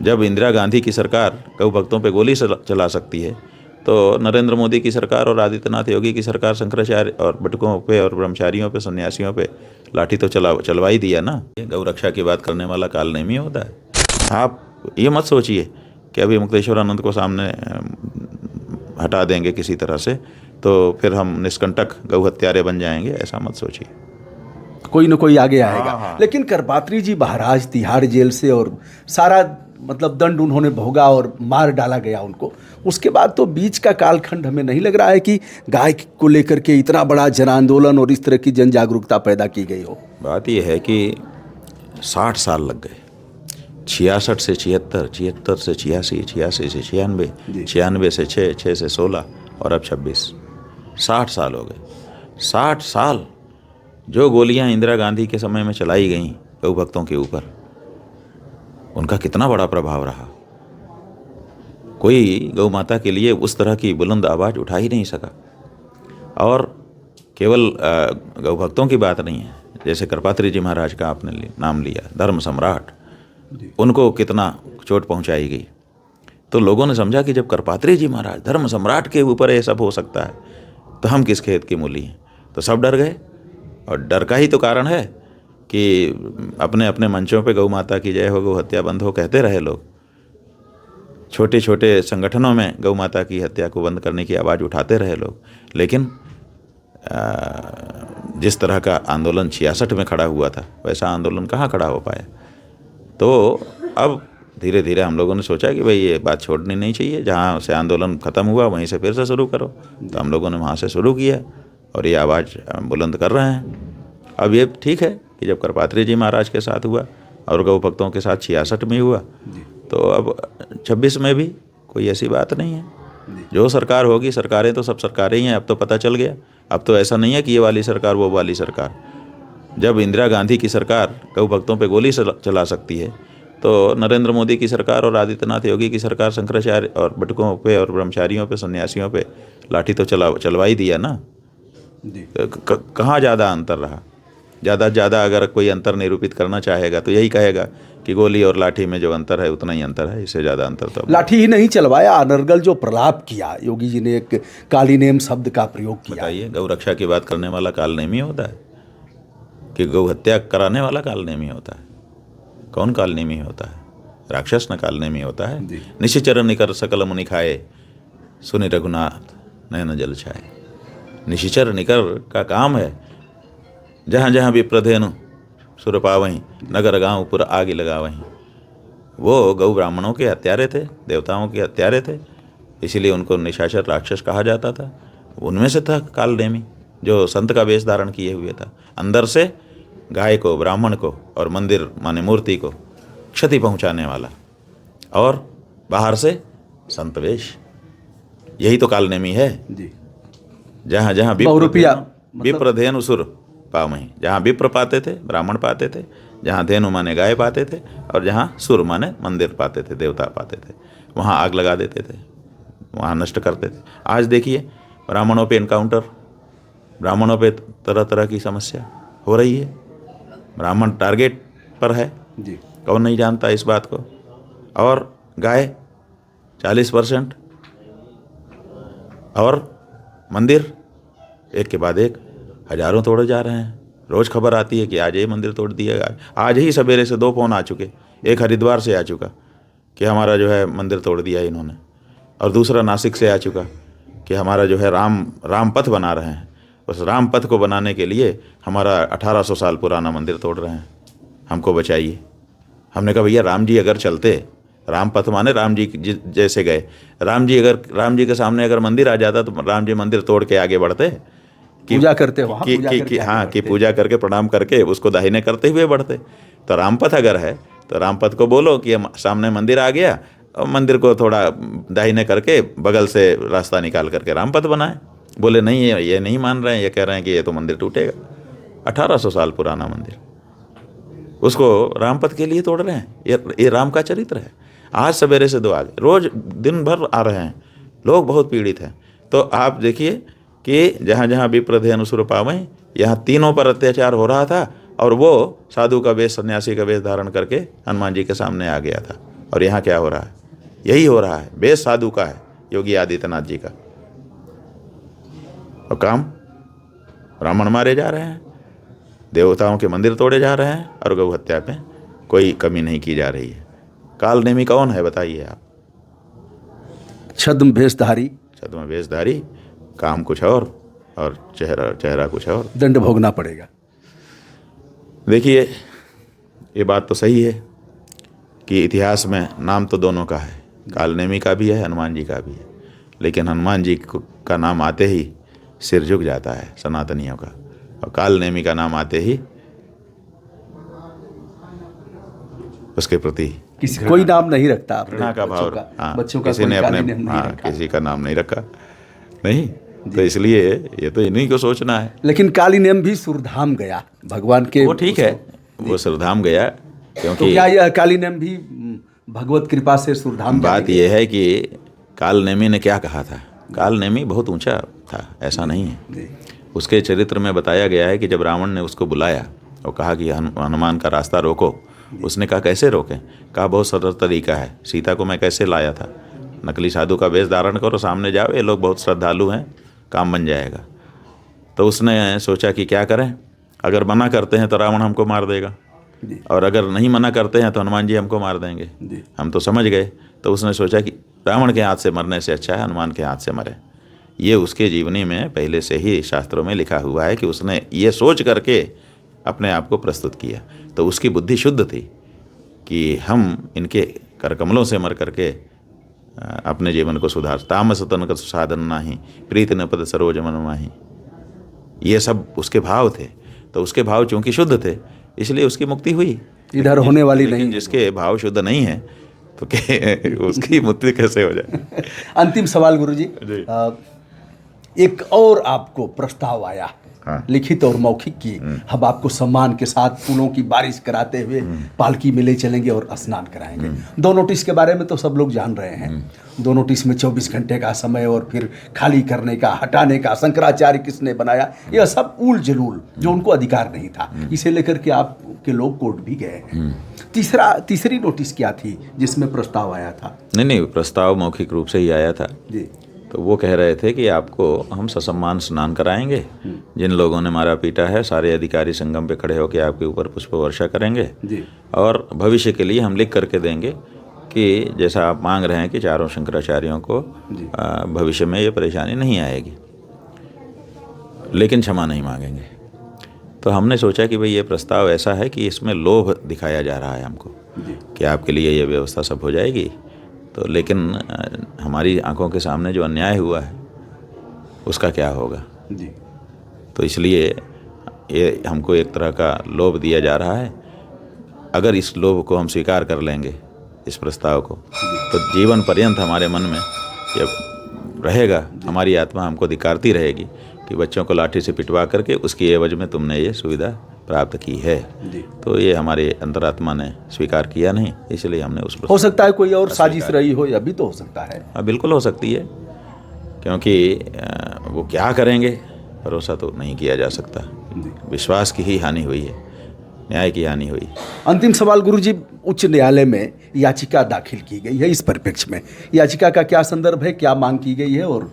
जब इंदिरा गांधी की सरकार गौ भक्तों पे गोली चला सकती है, तो नरेंद्र मोदी की सरकार और आदित्यनाथ योगी की सरकार शंकराचार्य और बटुकों पे और ब्रह्मचारियों पे, सन्यासियों पे लाठी तो चलवा ही दिया ना। गौ रक्षा की बात करने वाला काल नेमी होता है। आप ये मत सोचिए कि अभी मुक्तेश्वरानंद को सामने हटा देंगे किसी तरह से तो फिर हम निष्कंटक गौ हत्यारे बन जाएंगे, ऐसा मत सोचिए। कोई ना कोई आगे आएगा। हाँ। लेकिन करपात्री जी महाराज तिहाड़ जेल से और सारा मतलब दंड उन्होंने भोगा और मार डाला गया उनको, उसके बाद तो बीच का कालखंड हमें नहीं लग रहा है कि गाय को लेकर के इतना बड़ा जन आंदोलन और इस तरह की जन जागरूकता पैदा की गई हो। बात यह है कि 60 साल लग गए, 66 से 76, 76 से 86, 86 से 96, 96 से 6, 6 से 16 और अब 26, 60 साल हो गए। 60 साल जो गोलियां इंदिरा गांधी के समय में चलाई गईं गौ भक्तों के ऊपर, उनका कितना बड़ा प्रभाव रहा। कोई गौ माता के लिए उस तरह की बुलंद आवाज़ उठा ही नहीं सका। और केवल गौ भक्तों की बात नहीं है, जैसे करपात्री जी महाराज का आपने नाम लिया, धर्म सम्राट, उनको कितना चोट पहुंचाई गई। तो लोगों ने समझा कि जब करपात्री जी महाराज धर्म सम्राट के ऊपर ये सब हो सकता है तो हम किस खेत की मूली हैं। तो सब डर गए, और डर का ही तो कारण है कि अपने अपने मंचों पे गौ माता की जय हो, गौ हत्या बंद हो कहते रहे लोग। छोटे छोटे संगठनों में गौ माता की हत्या को बंद करने की आवाज़ उठाते रहे लोग। लेकिन जिस तरह का आंदोलन 66 में खड़ा हुआ था, वैसा आंदोलन कहाँ खड़ा हो पाया। तो अब धीरे धीरे हम लोगों ने सोचा कि भाई ये बात छोड़नी नहीं चाहिए, जहाँ से आंदोलन ख़त्म हुआ वहीं से फिर से शुरू करो। तो हम लोगों ने वहाँ से शुरू किया और ये आवाज़ बुलंद कर रहे हैं। अब ये ठीक है कि जब करपात्री जी महाराज के साथ हुआ और गौ भक्तों के साथ 66 में हुआ, तो अब 26 में भी कोई ऐसी बात नहीं है। जो सरकार होगी, सरकारें तो सब सरकारें ही हैं, अब तो पता चल गया। अब तो ऐसा नहीं है कि ये वाली सरकार वो वाली सरकार। जब इंदिरा गांधी की सरकार गौ भक्तों पे गोली चला सकती है, तो नरेंद्र मोदी की सरकार और आदित्यनाथ योगी की सरकार शंकराचार्य और बटुकों पे और ब्रह्मचारियों पे, सन्यासियों पे लाठी तो चलवा ही दिया ना। कहाँ ज़्यादा अंतर रहा। ज़्यादा से ज़्यादा अगर कोई अंतर निरूपित करना चाहेगा तो यही कहेगा कि गोली और लाठी में जो अंतर है उतना ही अंतर है, इससे ज़्यादा अंतर तो। लाठी ही नहीं चलवाया, अनर्गल जो प्रलाप किया योगी जी ने, एक काली नेम शब्द का प्रयोग किया। बताइए, गौ रक्षा की बात करने वाला काल नेमी होता है कि गौ हत्या कराने वाला काल नेमी होता है? कौन काल नेमी होता है? राक्षस न काल नेमी होता है। निशिचर निकर सकल मुनि खाए, सुनि रघुनाथ नयन जल छाए। निशिचर निकर का काम है जहाँ जहाँ भी प्रधेनु सुर पावहीं, नगर गाँव पुर आग लगावहीं। वो गौ ब्राह्मणों के हत्यारे थे, देवताओं के हत्यारे थे, इसीलिए उनको निशाचर राक्षस कहा जाता था। उनमें से था काल नेमी, जो संत का वेश धारण किए हुए था। अंदर से गाय को, ब्राह्मण को और मंदिर माने मूर्ति को क्षति पहुंचाने वाला, और बाहर से संत वेश। यही तो काल नेमी है। जहाँ जहाँ विप्र धेनु सुर पावहीं, जहाँ विप्र पाते थे, ब्राह्मण पाते थे, जहाँ धेनु माने गाय पाते थे, और जहाँ सुर माने मंदिर पाते थे, देवता पाते थे, वहाँ आग लगा देते थे, वहाँ नष्ट करते थे। आज देखिए ब्राह्मणों पे इनकाउंटर, ब्राह्मणों पे तरह तरह की समस्या हो रही है। ब्राह्मण टारगेट पर है, कौन नहीं जानता इस बात को। और गाय 40%, और मंदिर एक के बाद एक हजारों तोड़े जा रहे हैं। रोज़ खबर आती है कि आज ये मंदिर तोड़ दिया गया। आज ही सवेरे से 2 फ़ोन आ चुके, एक हरिद्वार से आ चुका कि हमारा जो है मंदिर तोड़ दिया इन्होंने, और दूसरा नासिक से आ चुका कि हमारा जो है राम पथ बना रहे हैं, उस राम पथ को बनाने के लिए हमारा 1800 साल पुराना मंदिर तोड़ रहे हैं, हमको बचाइए। हमने कहा भैया, राम जी अगर चलते, राम पथ माने राम जी जैसे गए, राम जी के सामने अगर मंदिर आ जाता तो राम जी मंदिर तोड़ के आगे बढ़ते, पूजा करते कि पूजा करके प्रणाम करके उसको दाहिने करते हुए बढ़ते। तो रामपथ अगर है तो रामपथ को बोलो कि सामने मंदिर आ गया, और मंदिर को थोड़ा दाहिने करके बगल से रास्ता निकाल करके रामपथ बनाए। बोले नहीं, ये नहीं मान रहे हैं, ये कह रहे हैं कि ये तो मंदिर टूटेगा। 1800 साल पुराना मंदिर, उसको रामपथ के लिए तोड़ रहे हैं। ये राम का चरित्र है। आज सवेरे से 2 आगे, रोज दिन भर आ रहे हैं लोग, बहुत पीड़ित हैं। तो आप देखिए कि जहाँ जहाँ विप्र धेनु सुर पावहीं, यहाँ तीनों पर अत्याचार हो रहा था, और वो साधु का वेश, सन्यासी का वेश धारण करके हनुमान जी के सामने आ गया था। और यहाँ क्या हो रहा है? यही हो रहा है, बेस साधु का है, योगी आदित्यनाथ जी का। और काम, ब्राह्मण मारे जा रहे हैं, देवताओं के मंदिर तोड़े जा रहे हैं, और गौ हत्या पे कोई कमी नहीं की जा रही है। काल नेमी कौन है बताइए आप? छद्म भेषधारी, छद्म वेशधारी, काम कुछ और चेहरा कुछ और। दंड भोगना पड़ेगा। देखिए, ये बात तो सही है कि इतिहास में नाम तो दोनों का है, काल नेमी का भी है, हनुमान जी का भी है। लेकिन हनुमान जी का नाम आते ही सिर झुक जाता है सनातनियों का, और काल नेमी का नाम आते ही उसके प्रति किसी कोई नाम नहीं रखता अपने घृणा का भाव। बच्चों का किसी कोई ने काली अपने नेम नहीं रखा। किसी का नाम नहीं रखा, नहीं। तो इसलिए ये तो इन्हीं को सोचना है। लेकिन काली नेम भी सुरधाम गया भगवान के। वो ठीक है, वो सुरधाम गया, तो क्योंकि क्या यह काली नेम भी भगवत कृपा से सुरधाम बात जाएगी? यह है कि काल नेमी ने क्या कहा था। काल नेमी बहुत ऊंचा था, ऐसा नहीं है। जी। उसके चरित्र में बताया गया है कि जब रावण ने उसको बुलाया और कहा कि हनुमान का रास्ता रोको, उसने कहा कैसे रोकें? कहा बहुत सरल तरीका है, सीता को मैं कैसे लाया था, नकली साधु का वेश धारण करो, सामने जाओ, ये लोग बहुत श्रद्धालु हैं, काम बन जाएगा। तो उसने सोचा कि क्या करें, अगर मना करते हैं तो रावण हमको मार देगा, और अगर नहीं मना करते हैं तो हनुमान जी हमको मार देंगे। हम तो समझ गए। तो उसने सोचा कि रावण के हाथ से मरने से अच्छा है हनुमान के हाथ से मरे। ये उसके जीवनी में पहले से ही शास्त्रों में लिखा हुआ है कि उसने ये सोच करके अपने आप को प्रस्तुत किया। तो उसकी बुद्धि शुद्ध थी कि हम इनके करकमलों से मर करके अपने जीवन को सुधार। तामस तन का साधन नाही, प्रीत न पद सरोज मन माही, ये सब उसके भाव थे। तो उसके भाव चूंकि शुद्ध थे, इसलिए उसकी मुक्ति हुई। इधर होने वाली लेकिन नहीं। जिसके भाव शुद्ध नहीं है तो उसकी मुक्ति कैसे हो जाए? अंतिम सवाल गुरुजी, एक और आपको प्रस्ताव आया, हाँ। लिखित और मौखिक की, हम आपको सम्मान के साथ फूलों की बारिश कराते हुए पालकी में ले चलेंगे और स्नान कराएंगे। 2 नोटिस के बारे में तो सब लोग जान रहे हैं। 2 नोटिस में 24 घंटे का समय और फिर खाली करने का, हटाने का, शंकराचार्य किसने बनाया, यह सब ऊल जलूल जो उनको अधिकार नहीं था, इसे लेकर के आपके लोग कोर्ट भी गए हैं। तीसरी नोटिस क्या थी जिसमें प्रस्ताव आया था? नहीं, प्रस्ताव मौखिक रूप से ही आया था। जी। तो वो कह रहे थे कि आपको हम ससम्मान स्नान कराएंगे, जिन लोगों ने मारा पीटा है सारे अधिकारी संगम पे खड़े होकर आपके ऊपर पुष्प वर्षा करेंगे, जी। और भविष्य के लिए हम लिख करके देंगे कि जैसा आप मांग रहे हैं कि चारों शंकराचार्यों को भविष्य में ये परेशानी नहीं आएगी, लेकिन क्षमा नहीं मांगेंगे। तो हमने सोचा कि भाई ये प्रस्ताव ऐसा है कि इसमें लोभ दिखाया जा रहा है हमको कि आपके लिए ये व्यवस्था सब हो जाएगी। तो लेकिन हमारी आंखों के सामने जो अन्याय हुआ है उसका क्या होगा? जी। तो इसलिए ये हमको एक तरह का लोभ दिया जा रहा है। अगर इस लोभ को हम स्वीकार कर लेंगे, इस प्रस्ताव को, तो जीवन पर्यंत हमारे मन में ये रहेगा, हमारी आत्मा हमको धिक्कारती रहेगी कि बच्चों को लाठी से पिटवा करके उसकी एवज में तुमने ये सुविधा प्राप्त की है। तो ये हमारे अंतरात्मा ने स्वीकार किया नहीं, इसलिए हमने उस हो सकता है कोई और साजिश रही हो, यह भी तो हो सकता है। हाँ, बिल्कुल हो सकती है, क्योंकि वो क्या करेंगे भरोसा तो नहीं किया जा सकता। विश्वास की ही हानि हुई है, न्याय की हानि हुई। अंतिम सवाल गुरुजी, उच्च न्यायालय में याचिका दाखिल की गई है, इस परिप्रेक्ष्य में याचिका का क्या संदर्भ है, क्या मांग की गई है और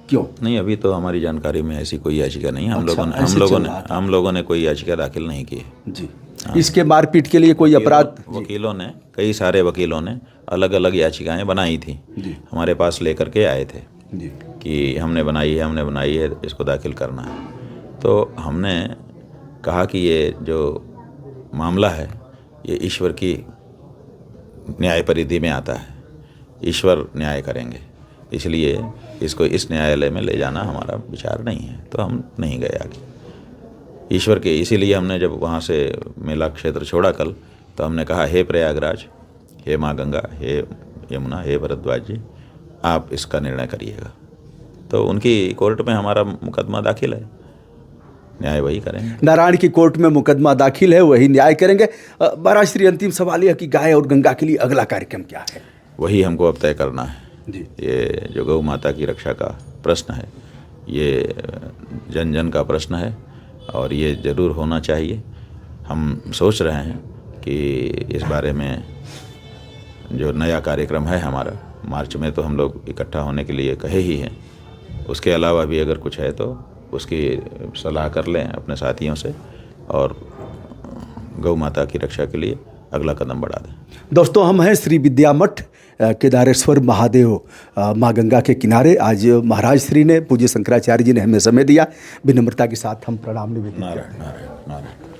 क्यों? नहीं, अभी तो हमारी जानकारी में ऐसी कोई याचिका नहीं है। हम लोगों ने कोई याचिका दाखिल नहीं की है जी। इसके मारपीट के लिए कोई अपराध? वकीलों ने, कई सारे वकीलों ने अलग अलग याचिकाएं बनाई थी, हमारे पास लेकर के आए थे कि हमने बनाई है, इसको दाखिल करना है। तो हमने कहा कि ये जो मामला है ये ईश्वर की न्याय परिधि में आता है, ईश्वर न्याय करेंगे, इसलिए इसको इस न्यायालय में ले जाना हमारा विचार नहीं है। तो हम नहीं गए आगे ईश्वर के। इसीलिए हमने जब वहाँ से मेला क्षेत्र छोड़ा कल, तो हमने कहा हे प्रयागराज, हे माँ गंगा, हे यमुना, हे भरद्वाज जी, आप इसका निर्णय करिएगा। तो उनकी कोर्ट में हमारा मुकदमा दाखिल है, न्याय वही करेंगे। नारायण की कोर्ट में मुकदमा दाखिल है, वही न्याय करेंगे। महाराज श्री, अंतिम सवाल यह कि गाय और गंगा के लिए अगला कार्यक्रम क्या है? वही हमको अब तय करना है जी। ये जो गौ माता की रक्षा का प्रश्न है, ये जन जन का प्रश्न है और ये ज़रूर होना चाहिए। हम सोच रहे हैं कि इस बारे में जो नया कार्यक्रम है हमारा, मार्च में तो हम लोग इकट्ठा होने के लिए कहे ही हैं। उसके अलावा भी अगर कुछ है तो उसकी सलाह कर लें अपने साथियों से और गौ माता की रक्षा के लिए अगला कदम बढ़ा दें। दोस्तों, हम हैं श्री विद्या मठ केदारेश्वर महादेव माँ गंगा के किनारे। आज महाराज श्री ने, पूज्य शंकराचार्य जी ने हमें समय दिया। विनम्रता के साथ हम प्रणाम निवेदित करते हैं। नारायण नारायण नारायण।